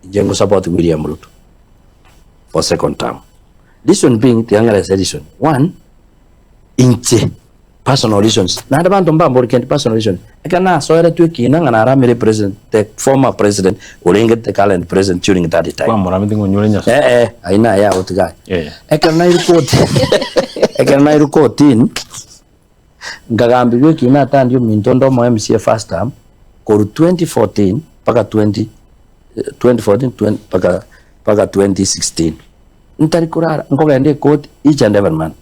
jengo support William Ruto for second term. Reason being, the younger reason. One, inche personal reasons. Na abantu mbambo kenti personal reasons. Ekana so era tu kina ngana ramire president, the former president, ulenge the current president during that time. Kwa mramiti ngonyolenya. Aina ya otiga. Ekana irukotin. Ngagambi wiki na tandio mintondo mo MCA first term koru 2014 paka 2014 paka 2016. Ntari kurara ngoga ende court each and every month.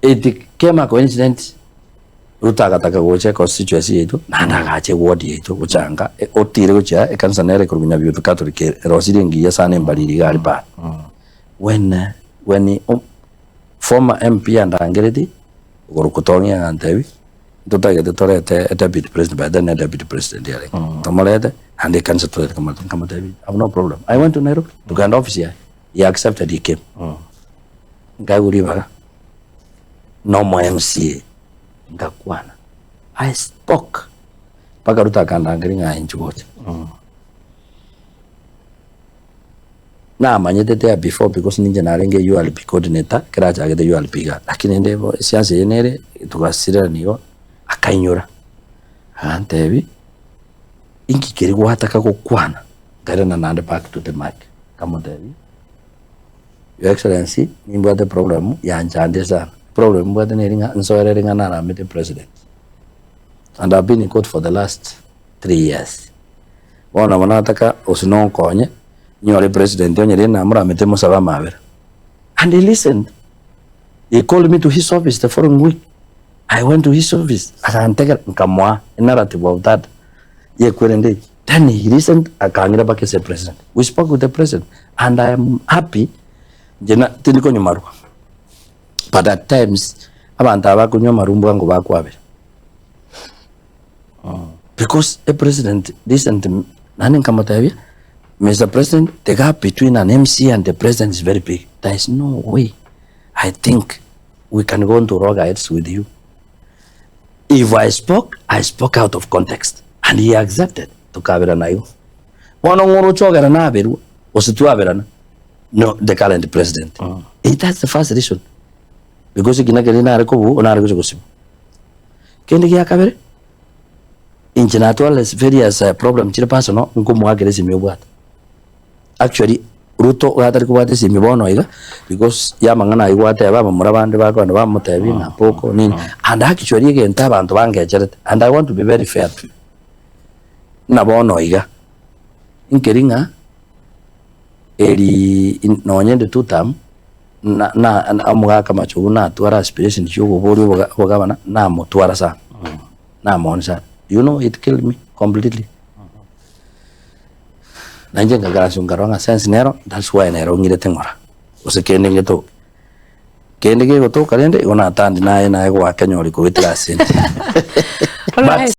It came a coincidence. Rutakataka goche constituency yetu na ndagache ward yetu kuchanga otire gocha ekansanere kurunya byutu Catholic rosiringi ya sane mbaliri gali pa. When former MP and Angeredi Gorukotongia and Devi, Dotagate Torete, a deputy president, by then a deputy president. Tomolete, and they cancelled to come David. I have no problem. I went to Nairobi to get an office here. He accepted, he came. Guy Uriva, no more MCA. Gakwana. I spoke. Pagaruta and Angringa in Georgia. Na manyete there before because ninja narenge ULP coordinator keraja agede ULP ga lakini ndebo siasa yenere tukasira niyo akainyura antebi inki kiri wataka kokwana garana nande back to the mic kama debi Your Excellency nimba the problem ya njande sana problem bwa neringa nsoere ringa na meet the president and I've been in court for the last 3 years wana wanataka usino konye Nyore president na amra metemo saba mavera. And he listened. He called me to his office the following week. I went to his office. Akanteka nkamwa narrative of that. Ye kwende. Then he listened. Akangira back as a president. We spoke with the president, and I am happy. Jena tiniko nyumaru. But at times, abanta abako nyumaru mbango bako abe. Because a president listened to nani kamatabi. Mr. President, the gap between an MC and the president is very big. There is no way. I think we can go into loggerheads with you. If I spoke out of context. And he accepted to cover an eye. One on choga na beru was to averana. No, the current president. That's the first reason. Because he cannot get in a recover on our gosim. Can you get a in general, as various problem, Chirapasono, Nkumwagres in your word. Actually, Ruto wata kuwate si mibono iga because ya mangana iwate aba murabande bako na bamutebi na poko nini and actually again tabantu bangejerete and I want to be very fair na bono iga inkeringa eri nonyende tutam na amuga kama chuna tuara aspiration chugo bori bogabana na mutwara sa na monsa you know it killed me completely. Nanjenga garasung karanga sense nero, that's why nero ngire tengora. Ose kende ngeto. Kende ke goto kalende ona tandi na ego akanyori ko itrasente.